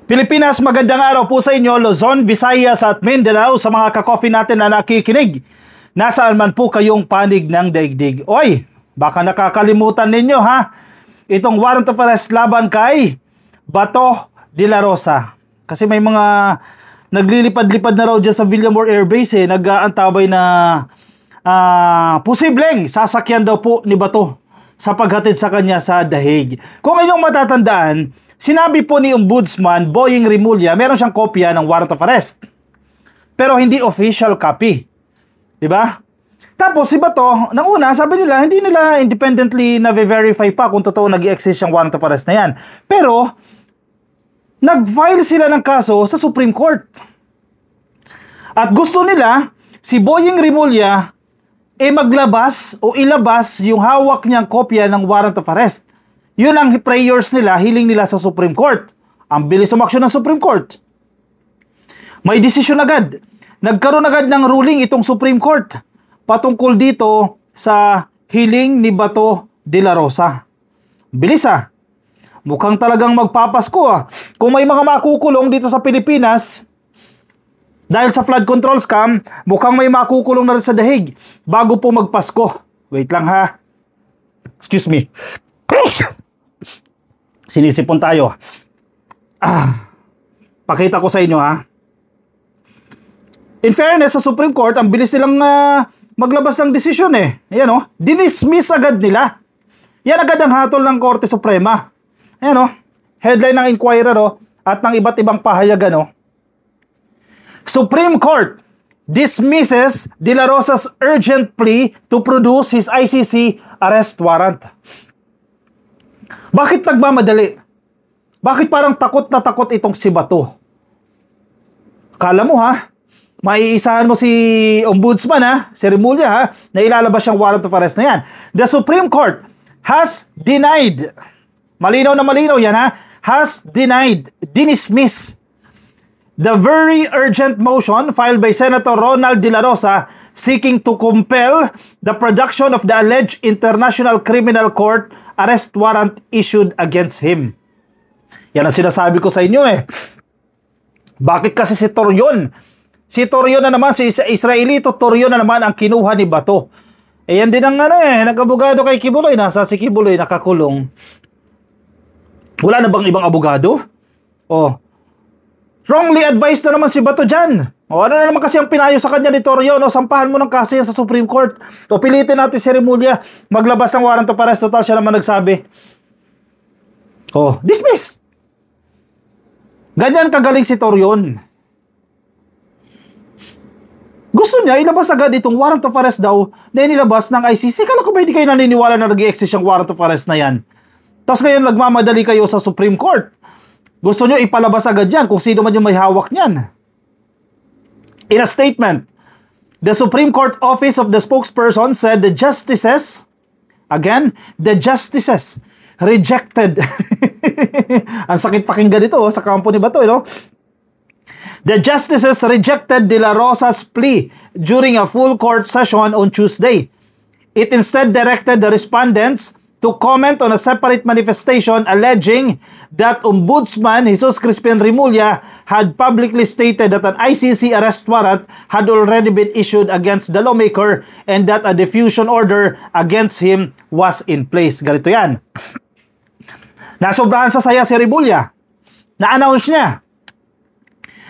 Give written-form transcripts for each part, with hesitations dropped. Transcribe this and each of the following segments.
Pilipinas, magandang araw po sa inyo, Luzon, Visayas at Mindanao, sa mga ka-coffee natin na nakikinig. Nasaan man po kayong panig ng daigdig. Oy, baka nakakalimutan ninyo ha, itong warrant of arrest laban kay Bato de la Rosa. Kasi may mga naglilipad-lipad na raw dyan sa Villamor Air Base nag-aantabay na posibleng sasakyan daw po ni Bato sa paghatid sa kanya sa Dahig. Kung inyong matatandaan, sinabi po ni Ombudsman Boying Rimulya, meron siyang kopya ng warrant of arrest. Pero hindi official copy. Diba? Tapos si Bato, nang una, sabi nila, hindi nila independently na-verify pa kung totoo nag-exist yung warrant of arrest na yan. Pero, nag-file sila ng kaso sa Supreme Court. At gusto nila, si Boying Rimulya, maglabas o ilabas yung hawak niyang kopya ng warrant of arrest. Yun ang prayers nila, hiling nila sa Supreme Court. Ang bilis umaksyon ng Supreme Court. May desisyon agad. Nagkaroon agad ng ruling itong Supreme Court patungkol dito sa hiling ni Bato de la Rosa. Bilis ah. Mukhang talagang magpapasko ah. Kung may mga makukulong dito sa Pilipinas dahil sa flood control scam, mukhang may makukulong na rin sa Dahig bago po magpasko. Wait lang ha. Excuse me. Sinisipon tayo. Pakita ko sa inyo ha. In fairness sa Supreme Court, ang bilis silang maglabas ng desisyon eh. Ayan o. Dinismiss agad nila. Yan agad ang hatol ng Korte Suprema. Ayan o. Headline ng Inquirer o. At ng iba't ibang pahayagan o. Supreme Court dismisses De La Rosa's urgent plea to produce his ICC arrest warrant. Bakit nagmamadali? Bakit parang takot na takot itong si Bato? Kala mo ha, maiisahan mo si Ombudsman ha, si Rimulya ha, na ilalabas siyang warrant of arrest na yan. The Supreme Court has denied, malinaw na malinaw yan ha, has denied, dinismiss the very urgent motion filed by Senator Ronald De La Rosa seeking to compel the production of the alleged International Criminal Court arrest warrant issued against him. Yan ang sinasabi ko sa inyo eh. Bakit kasi si Torion? Si Torion na naman, si Israelito Torion na naman ang kinuha ni Bato. Eh yan din ang nag-abogado kay Kibuloy. Nasa si Kibuloy nakakulong. Wala na bang ibang abogado? Oh, wrongly advised na naman si Bato dyan. O ano na naman kasi ang pinayo sa kanya ni Torion, o sampahan mo ng kaso yan sa Supreme Court. O pilitin natin si Rimulya maglabas ng warrant of arrest. Total siya naman nagsabi. O, dismissed. Ganyan kagaling si Torion. Gusto niya ilabas agad itong warrant of arrest daw na inilabas ng ICC. Kala ko ba hindi kayo naniniwala na nag-i-exist yung warrant of arrest na yan? Tapos ngayon nagmamadali kayo sa Supreme Court. Gusto nyo ipalabas agad yan kung sino man yung may hawak niyan. In a statement, the Supreme Court Office of the Spokesperson said the justices, again, the justices rejected. Ang sakit pakinggan ito sa kampo ni Bato, no? The justices rejected De La Rosa's plea during a full court session on Tuesday. It instead directed the respondents to comment on a separate manifestation alleging that Ombudsman Jesus Crispin Rimulya had publicly stated that an ICC arrest warrant had already been issued against the lawmaker and that a diffusion order against him was in place. Ganito yan. Nasobrahan sa saya si Rimulya. Na-announce niya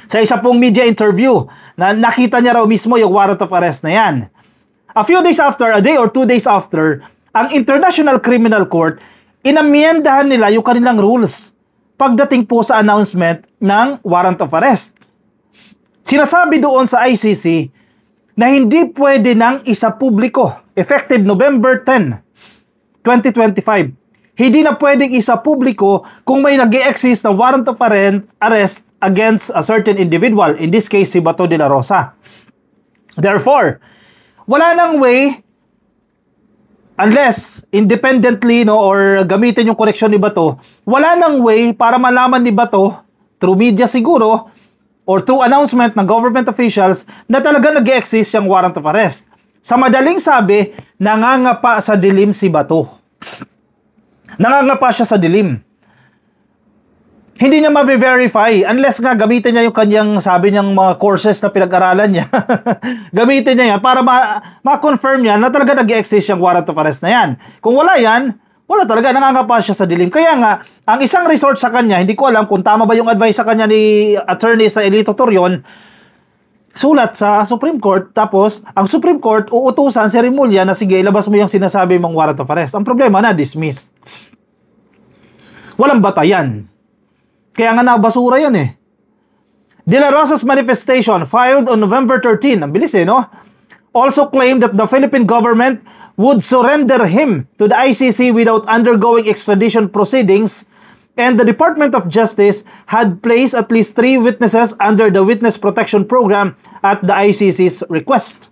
sa isa pong media interview na nakita niya raw mismo yung warrant of arrest na yan. A few days after, a day or 2 days after, ang International Criminal Court, inamyendahan nila yung kanilang rules pagdating po sa announcement ng warrant of arrest. Sinasabi doon sa ICC na hindi pwede nang isa publiko, effective November 10, 2025. Hindi na pwedeng isa publiko kung may nag-i-exist na warrant of arrest against a certain individual, in this case si Bato de la Rosa. Therefore, wala nang way, unless independently or gamitin yung connection ni Bato, wala nang way para malaman ni Bato through media siguro or through announcement ng government officials na talaga nag-exist yung warrant of arrest. Sa madaling sabi, nangangapa sa dilim si Bato. Nangangapa siya sa dilim. hindi niya ma-verify unless nga gamitin niya yung kanyang, sabi niyang mga courses na pinag-aralan niya. Gamitin niya yan para ma-confirm niya na talaga nag-exist yung warrant of arrest na yan. Kung wala yan, wala talaga, nangangapa siya sa dilim. Kaya nga, ang isang resort sa kanya, hindi ko alam kung tama ba yung advice sa kanya ni Attorney sa Elito Torion, sulat sa Supreme Court, tapos ang Supreme Court uutusan si Remulla na sige, ilabas mo yung sinasabi mong warrant of arrest. Ang problema na, dismissed. Walang batayan. Kaya nga nabasura yan eh. De La Rosa's manifestation filed on November 13, ang bilis no? Also claimed that the Philippine government would surrender him to the ICC without undergoing extradition proceedings, and the Department of Justice had placed at least 3 witnesses under the Witness Protection Program at the ICC's request.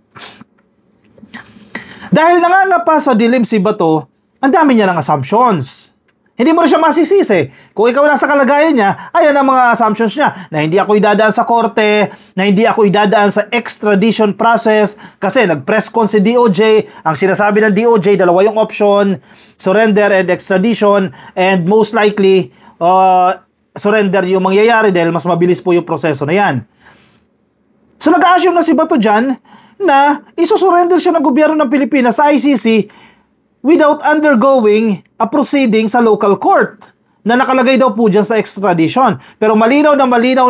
Dahil nangangapa sa dilim si Bato, ang dami niya ng assumptions. Hindi mo na siya masisisi. Kung ikaw nasa kalagayan niya, ayan ang mga assumptions niya. Na hindi ako idadaan sa korte, na hindi ako idadaan sa extradition process, kasi nag-press con si DOJ. Ang sinasabi ng DOJ, dalawa yung option, surrender and extradition, and most likely, surrender yung mangyayari dahil mas mabilis po yung proseso na yan. So nag-assume na si Bato dyan na isusurrender siya ng gobyerno ng Pilipinas sa ICC without undergoing a proceeding sa local court na nakalagay daw po dyan sa extradition. Pero malinaw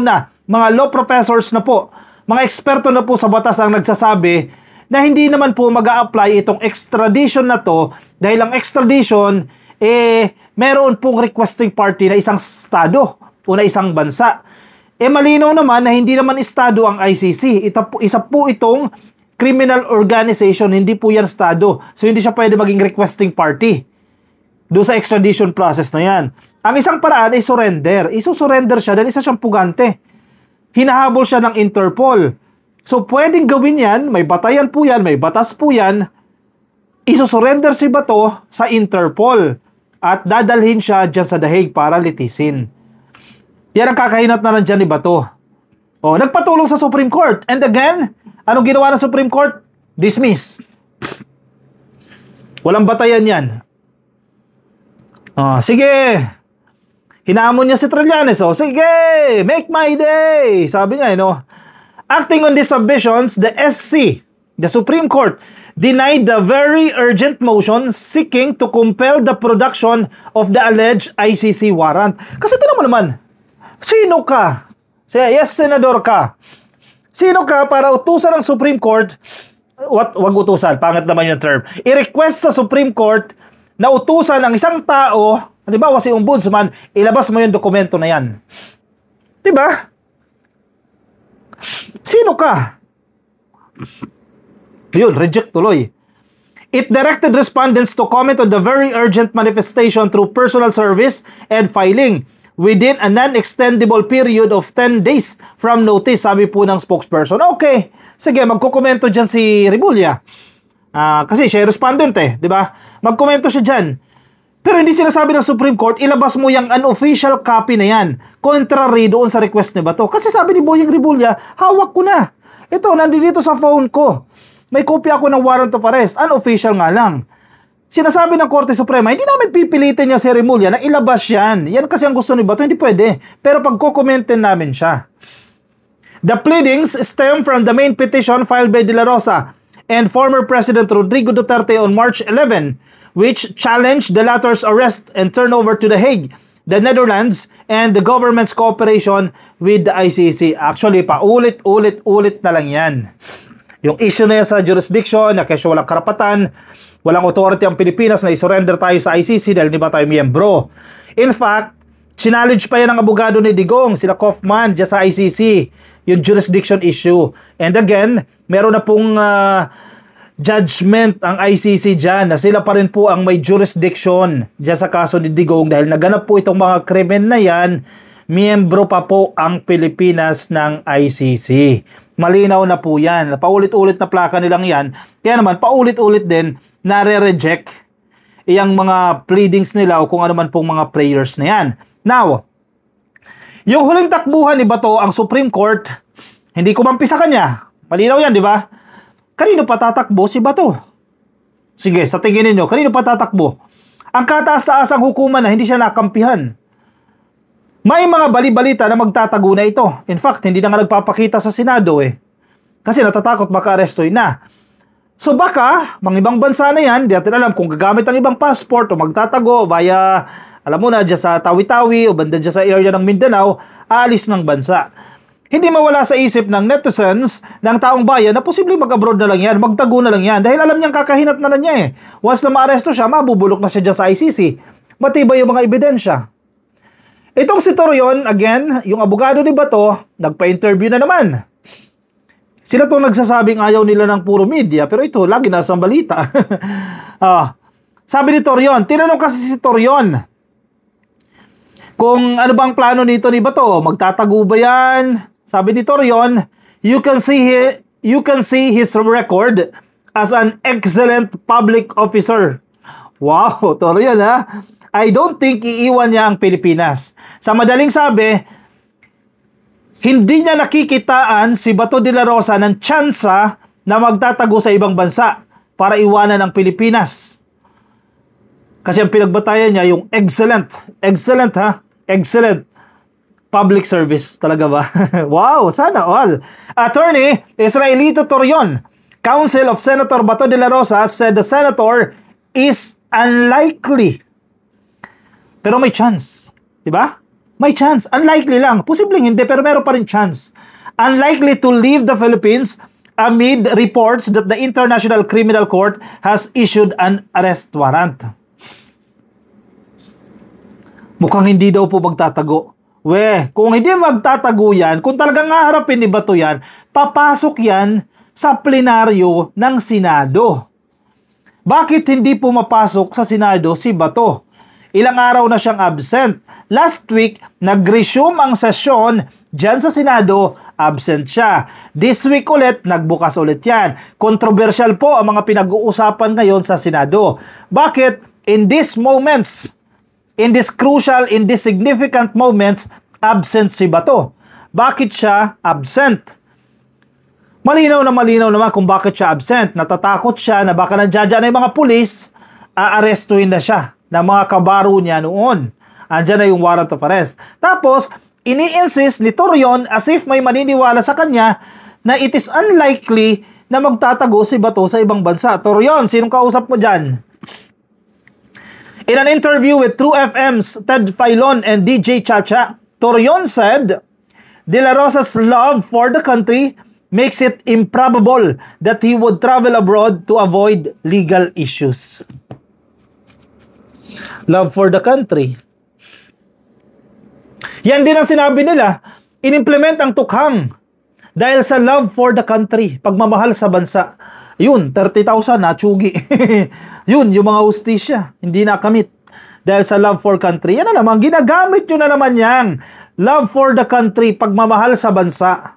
na mga law professors na po, mga eksperto na po sa batas ang nagsasabi na hindi naman po mag-a-apply itong extradition na to dahil ang extradition, meron pong requesting party na isang estado o na isang bansa. Malinaw naman na hindi naman estado ang ICC. Isa po itong criminal organization, hindi po yan estado. So, hindi siya pwede maging requesting party doon sa extradition process na yan. Ang isang paraan ay surrender. Isusurrender siya dahil isa siyang pugante. Hinahabol siya ng Interpol. So, pwedeng gawin yan, may batayan po yan, may batas po yan, isusurrender si Bato sa Interpol at dadalhin siya dyan sa The Hague para litisin. Yan ang kakahinat na nandyan ni Bato. Nagpatulong sa Supreme Court. And again, anong ginawa ng Supreme Court? Dismiss. Walang batayan yan. Sige. Hinamon niya si Trillanes. Sige, make my day. Sabi niya, Acting on these submissions, the SC, the Supreme Court, denied the very urgent motion seeking to compel the production of the alleged ICC warrant. Kasi tinan mo naman, sino ka? Yes, senador ka. Sino ka para utusan ng Supreme Court, wag utusan, pangit naman yung term, i-request sa Supreme Court na utusan ang isang tao, halimbawa si Ombudsman, ilabas mo yung dokumento na yan. Diba? Sino ka? Yun, reject tuloy. It directed respondents to comment on the very urgent manifestation through personal service and filing within a non-extendable period of 10 days from notice, sabi po ng spokesperson. Okay, sige, magkukomento dyan si Remulla. Kasi siya respondent di ba? Magkomento siya dyan. Pero hindi sinasabi ng Supreme Court, ilabas mo yung unofficial copy na yan, contrary doon sa request ni Bato. Kasi sabi ni Boyeng Remulla, hawak ko na. Ito, nandito sa phone ko. May kopya ako ng warrant of arrest. Unofficial nga lang. Sinasabi ng Korte Suprema, hindi namin pipilitin niya si Remulla na ilabas yan. Yan kasi ang gusto ni Bato, hindi pwede. Pero pagko-commentin namin siya. The pleadings stem from the main petition filed by De La Rosa and former President Rodrigo Duterte on March 11, which challenged the latter's arrest and turnover to The Hague, the Netherlands, and the government's cooperation with the ICC. Actually, paulit-ulit na lang yan. Yung issue na yan sa jurisdiction, na kasi walang karapatan, walang authority ang Pilipinas na isurrender tayo sa ICC dahil di ba tayo miyembro. In fact, challenge pa yan ng abogado ni Digong, sila Kaufman, dyan sa ICC, yung jurisdiction issue. And again, meron na pong judgment ang ICC dyan na sila pa rin po ang may jurisdiction dyan sa kaso ni Digong dahil naganap po itong mga krimen na yan, miyembro pa po ang Pilipinas ng ICC. Malinaw na po yan. Paulit-ulit na plaka nilang yan. Kaya naman, paulit-ulit din nare-reject yung mga pleadings nila o kung ano man pong mga prayers na yan. Now, yung huling takbuhan ni Bato, ang Supreme Court, hindi kumampi sa kanya. Malinaw yan, di ba? Kanino pa tatakbo si Bato? Sige, sa tingin ninyo, kanino pa tatakbo? Ang kataas-taasang hukuman na hindi siya nakampihan. May mga bali-balita na magtatago na ito. In fact, hindi na nga nagpapakita sa Senado eh. Kasi natatakot baka arestoy na. So baka, mga ibang bansa na yan, di natin alam kung gagamit ang ibang passport o magtatago via, alam mo na, dyan sa Tawi-Tawi o banda dyan sa area ng Mindanao, aalis ng bansa. Hindi mawala sa isip ng netizens, ng taong bayan, na posibleng mag-abroad na lang yan, magtago na lang yan, dahil alam niyang kakahinat na niya eh. Once na maaresto siya, mabubulok na siya dyan sa ICC. Matibay yung mga ebidensya. Itong si Torion, again, yung abogado ni Bato, nagpa-interview na naman. Sila itong nagsasabing ayaw nila ng puro media, pero ito, lagi nasa balita. Sabi ni Torion, tinanong kasi si Torion, kung ano bang plano nito ni Bato, magtatago ba yan? Sabi ni Torion, you can see his record as an excellent public officer. Wow, Torion ha? I don't think iiwan niya ang Pilipinas. Sa madaling sabi, hindi niya nakikitaan si Bato de la Rosa ng tsansa na magtatago sa ibang bansa para iwanan ang Pilipinas. Kasi ang pinagbatayan niya yung excellent public service. Talaga ba? Wow, sana all. Attorney Israelito Torion, counsel of Senator Bato de la Rosa, said the senator is unlikely. Pero may chance. Diba? May chance. Unlikely lang. Posibleng hindi, pero meron pa rin chance. Unlikely to leave the Philippines amid reports that the International Criminal Court has issued an arrest warrant. Mukhang hindi daw po magtatago. Kung hindi magtatago yan, kung talagang haharapin ni Bato yan, papasok yan sa plenaryo ng Senado. Bakit hindi pumapasok sa Senado si Bato? Ilang araw na siyang absent. Last week, nag-resume ang sesyon dyan sa Senado, absent siya. This week ulit, nagbukas ulit yan. Controversial po ang mga pinag-uusapan ngayon sa Senado. Bakit? In these crucial, in these significant moments, absent si Bato. Bakit siya absent? Malinaw naman kung bakit siya absent. Natatakot siya na baka nandiyan na yung mga pulis, aarestuhin na siya ng mga kabaro niya noon. Andiyan na yung warrant of arrest. Tapos, ini-insist ni Torion as if may maniniwala sa kanya na it is unlikely na magtatago si Bato sa ibang bansa. Torion, sinong kausap mo dyan? In an interview with True FM's Ted Filon and DJ Chacha, Torion said, De La Rosa's love for the country makes it improbable that he would travel abroad to avoid legal issues. Love for the country. Yan din ang sinabi nila, inimplement ang tukhang dahil sa love for the country, pagmamahal sa bansa. Yun, 30,000 natsugi. Yun, yung mga hustisya, hindi nakamit. Dahil sa love for country, yan na naman, ginagamit nyo na naman yang love for the country, pagmamahal sa bansa.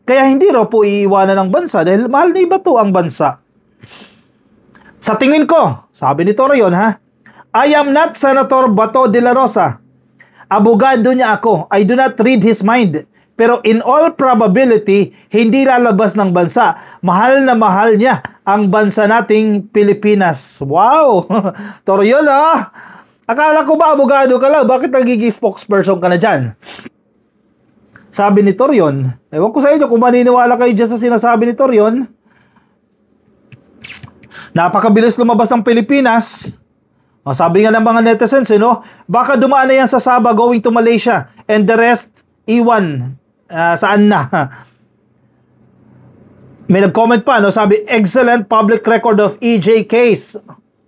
Kaya hindi raw po iiwanan ng bansa dahil mahal ni Bato ang bansa. Sa tingin ko, sabi ni Torion ha, I am not Senator Bato de la Rosa. Abogado niya ako. I do not read his mind. Pero in all probability, hindi lalabas ng bansa. Mahal na mahal niya ang bansa nating Pilipinas. Wow! Torion ah! Akala ko ba abogado ka lang? Bakit nagiging spokesperson ka na dyan? Sabi ni Torion, ewan ko sa inyo kung maniniwala kayo dyan sa sinasabi ni Torion. Napakabilis lumabas ang Pilipinas. Sabi nga ng mga netizens, baka dumaan na yan sa Sabah going to Malaysia and the rest, iwan. Saan na? May nag-comment pa, sabi, excellent public record of EJ case.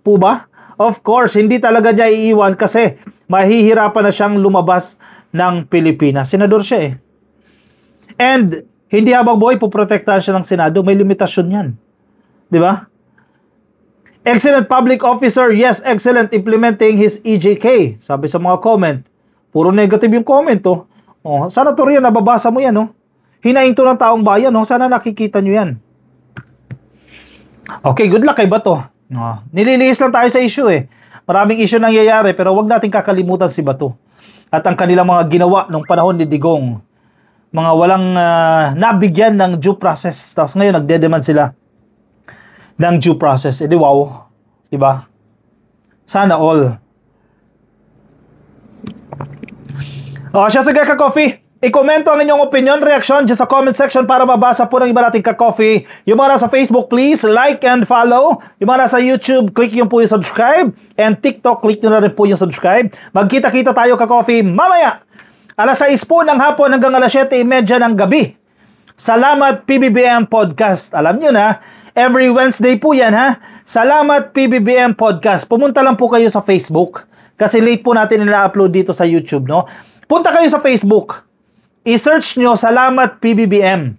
Po ba? Of course, hindi talaga niya iiwan kasi mahihirapan na siyang lumabas ng Pilipinas. Senador siya eh. And hindi habang buhay, puprotektahan siya ng Senado. May limitasyon yan. Di ba? Excellent public officer, yes, excellent implementing his EJK. Sabi sa mga comment. Puro negative yung comment, sana to rin, nababasa mo yan, Hinaing to ng taong bayan, sana nakikita nyo yan. Okay, good luck kay Bato. Nililihis lang tayo sa issue, Maraming issue nangyayari, pero wag natin kakalimutan si Bato. At ang kanilang mga ginawa nung panahon ni Digong. Mga walang nabigyan ng due process. Tapos ngayon, nagde-demand sila ng due process. Di wow. Diba? Sana all. O siya, sige ka-coffee. I-komento ang inyong opinion, reaction dyan sa comment section para mabasa po ng iba nating ka-coffee. Yung mga nasa Facebook, please like and follow. Yung mga nasa YouTube, click yung po yung subscribe. And TikTok, click nyo na rin po yung subscribe. Magkita-kita tayo ka-coffee mamaya. Alas 6 po ng hapon hanggang alas 7:30 ng gabi. Salamat PBBM Podcast. Alam nyo na, every Wednesday po yan ha. Salamat PBBM Podcast. Pumunta lang po kayo sa Facebook. Kasi late po natin nila-upload dito sa YouTube, no? Punta kayo sa Facebook. I-search nyo, Salamat PBBM.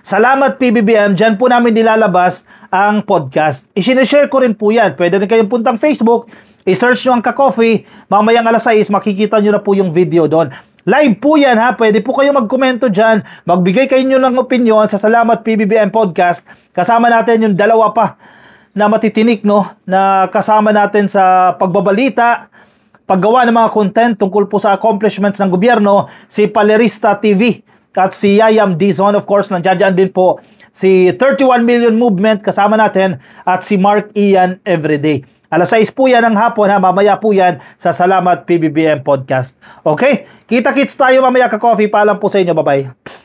Salamat PBBM, dyan po namin nilalabas ang podcast. I-share ko rin po yan. Pwede rin kayong puntang Facebook, i-search nyo ang ka-coffee, mamayang alas 6, makikita nyo na po yung video doon. Live po yan ha, pwede po kayo magkomento dyan, magbigay kayo nyo ng opinion sa Salamat PBBM Podcast. Kasama natin yung dalawa pa na matitinik, no, na kasama natin sa pagbabalita, paggawa ng mga content tungkol po sa accomplishments ng gobyerno, si Palerista TV at si Yayam Dizon. Of course, nandiyan din po si 31 Million Movement kasama natin at si Mark Ian Everyday. Alas 6 po yan ng hapon ha, mamaya po yan sa Salamat PBBM Podcast. Okay? Kita-kits tayo mamaya ka-coffee. Paalam po sa inyo. Bye-bye.